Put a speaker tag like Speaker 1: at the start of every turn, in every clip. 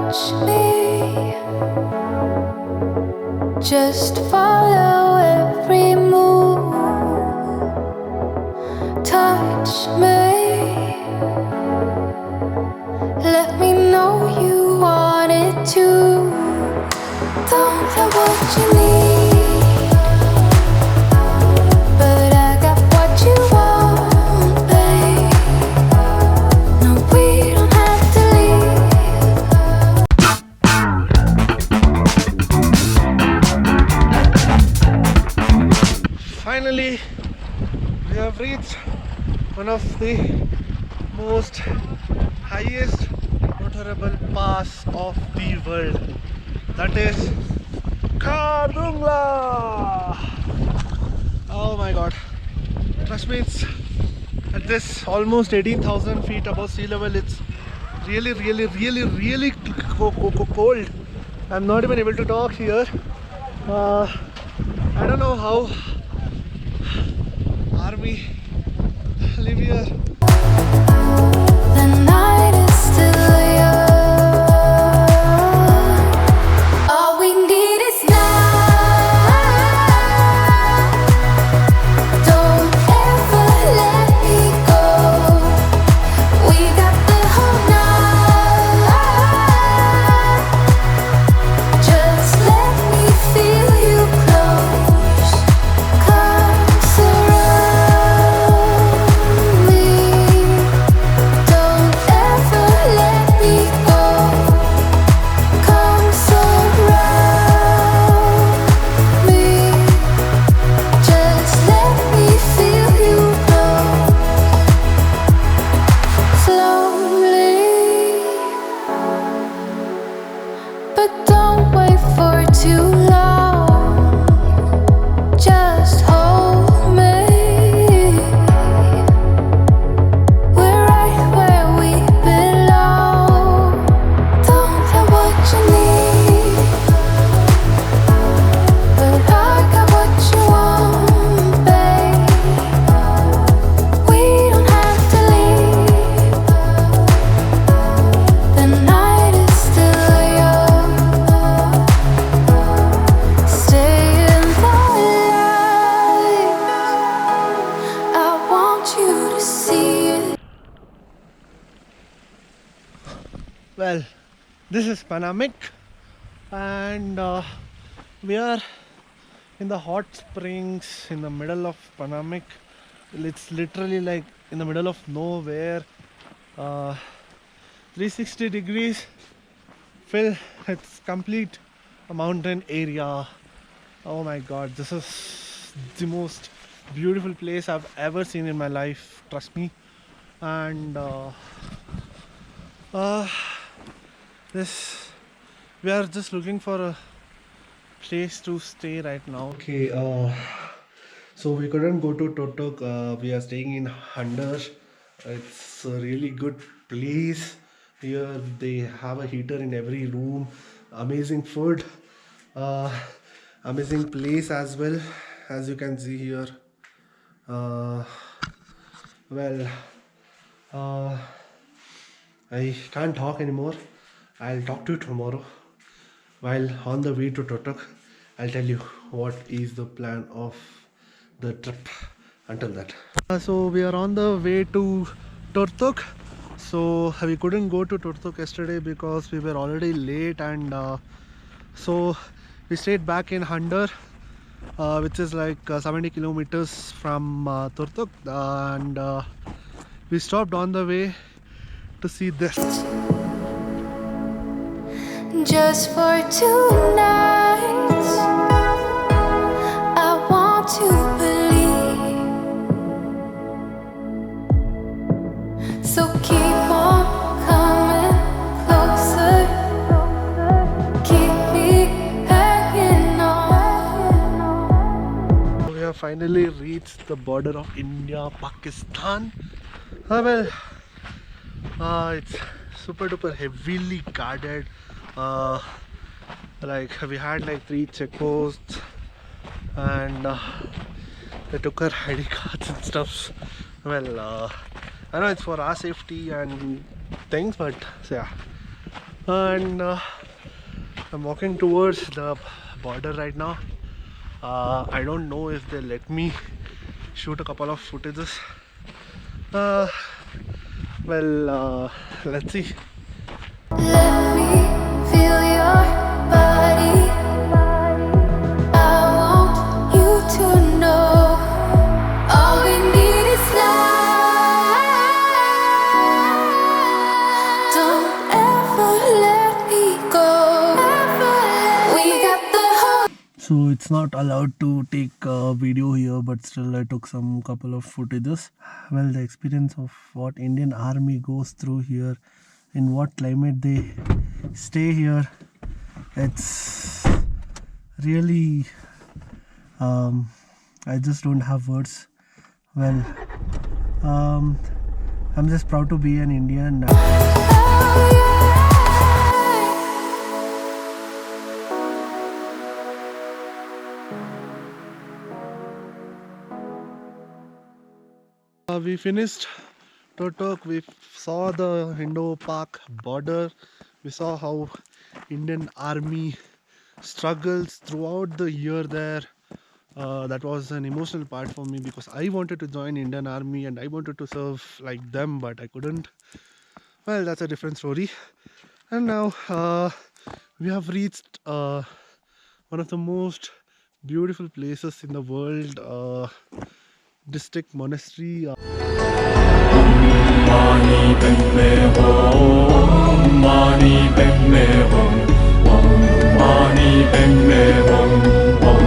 Speaker 1: watch me, just follow every move. Touch me, let me know you want it too. Don't have what you need, but I got what you want, babe. No, we don't have to leave.
Speaker 2: Finally, we have reached one of the most highest notable pass of the world. That is Khardungla. Oh my god. Trust me, it's at this almost 18,000 feet above sea level. It's really cold. I'm not even able to talk here. I don't know how army live here.
Speaker 1: The night is still young. All we need is now. Don't ever let me go. We got the whole night. Just let me feel you close. Come surround me. Don't ever let me go. Come surround me. Just let me feel you close. Slowly, but don't wait for too long. Just hold me. We're right where we belong. Don't have what you need, but I got what you want, babe. We don't have to leave. The night is still young. Stay in the light. I want you to see it.
Speaker 2: Well, this is Panamic, and we are in the hot springs in the middle of Panamic. It's literally like in the middle of nowhere. 360 degrees. Phil, it's complete a mountain area. Oh my god, this is the most beautiful place I've ever seen in my life, trust me. And this we are just looking for a place to stay right now. Okay, so we couldn't go to Turtuk. We are staying in Hunder. It's a really good place. Here they have a heater in every room. Amazing food. Uh, Amazing place as well, as you can see here. Uh, well, uh, I can't talk anymore. I'll talk to you tomorrow. While on the way to Turtuk, I'll tell you what is the plan of the trip until that. So we are on the way to Turtuk. So we couldn't go to Turtuk yesterday because we were already late, and so we stayed back in Hunder, which is like 70 kilometers from Turtuk, and we stopped on the way to see this.
Speaker 1: Just for 2 nights, I want to believe. So keep on coming closer. Keep me hanging on.
Speaker 2: We have finally reached the border of India, Pakistan. Well, it's super duper heavily guarded. Like we had like 3 checkposts, and they took our ID cards and stuff. Well, I know it's for our safety and things, but so yeah, and I'm walking towards the border right now. I don't know if they let me shoot a couple of footages. Uh, let's see.
Speaker 1: Let me feel your body. I want you to know all we need is love. Don't ever let me go. We got the whole.
Speaker 2: So it's not allowed to take a video here, but still I took some couple of footages. Well, the experience of what Indian Army goes through here, in what climate they stay here, it's really I just don't have words. Well, I'm just proud to be an Indian. We finished Turtuk. We saw the Indo-Pak border. We saw how Indian Army struggles throughout the year there. That was an emotional part for me because I wanted to join Indian Army and I wanted to serve like them, but I couldn't. Well, that's a different story. And now we have reached one of the most beautiful places in the world, district monastery.
Speaker 3: Mani Padme Hum, Mani Padme Hum, Om Mani Padme Hum, Om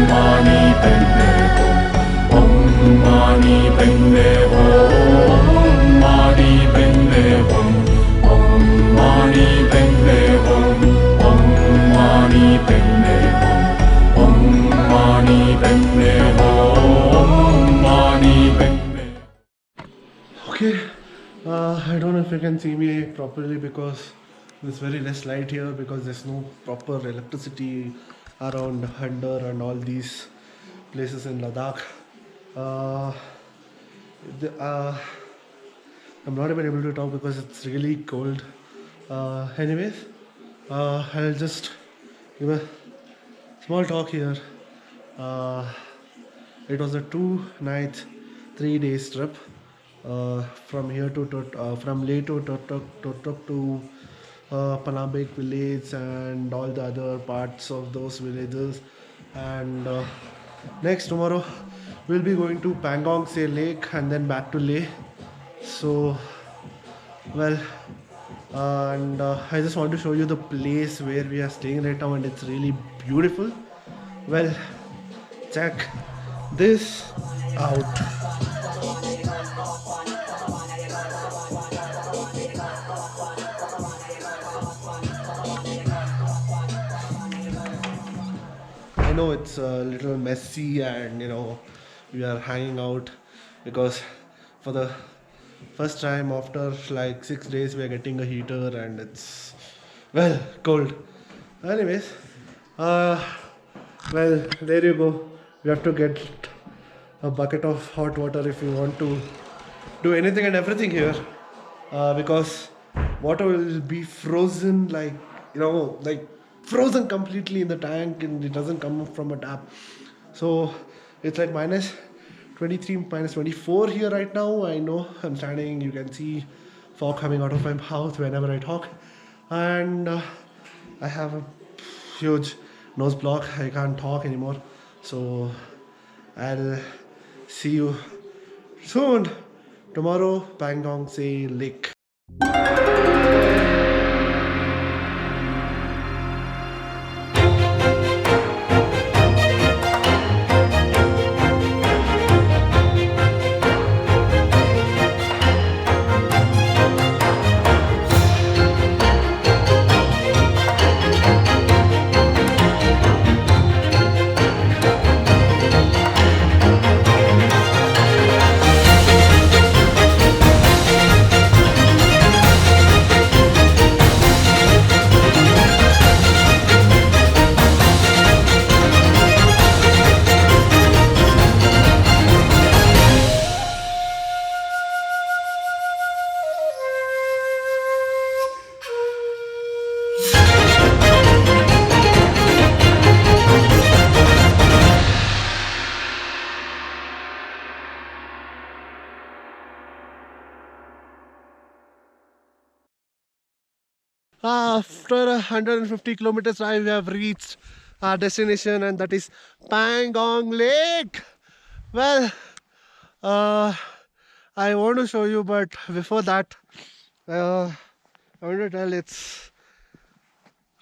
Speaker 3: Mani Padme Hum, Om Mani Padme Hum, Mani Padme Hum, Om Mani Padme Hum, Om Mani Padme Hum, Om Mani Padme Hum, Mani Padme.
Speaker 2: Okay, I don't know if you can see me properly because there's very less light here because there's no proper electricity around Hunder and all these places in Ladakh. Uh, I'm not even able to talk because it's really cold. Anyways, I'll just give a small talk here. It was a 2 night, 3 days trip. From here to from Leh to Turtuk to Panamic village and all the other parts of those villages. And next tomorrow we'll be going to Pangong say lake and then back to Leh. So well, and I just want to show you the place where we are staying right now, and it's really beautiful. Well, check this out. I know it's a little messy, and we are hanging out because for the first time after like 6 days we are getting a heater and it's well cold. Anyways, uh, well, there you go. You have to get a bucket of hot water if you want to do anything and everything here, because water will be frozen, like like frozen completely in the tank, and it doesn't come from a tap. So it's like minus 23, minus 24 here right now. I know I'm standing, you can see fog coming out of my mouth whenever I talk, and I have a huge nose block. I can't talk anymore. So I'll see you soon. Tomorrow, Pangong say lake. After 150 kilometers drive, we have reached our destination, and that is Pangong Lake. Well, I want to show you, but before that, I want to tell it's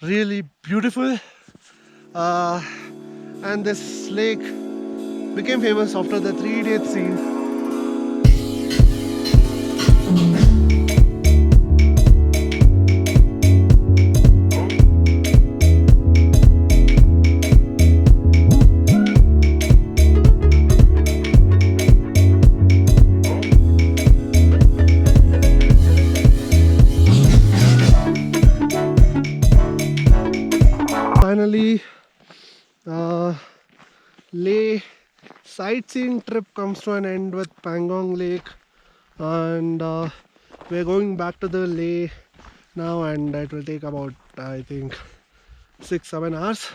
Speaker 2: really beautiful. Uh, and this lake became famous after the Three Idiots scene. Finally, Leh sightseeing trip comes to an end with Pangong Lake, and we're going back to the Leh now, and it will take about, I think, 6-7 hours.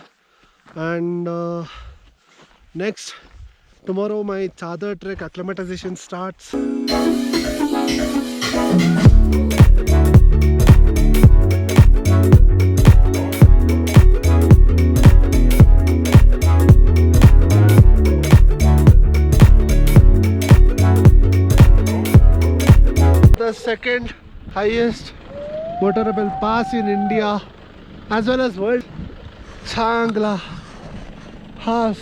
Speaker 2: And next, tomorrow my Chadar trek acclimatization starts. The second highest waterable pass in India as well as world, Changla Pass.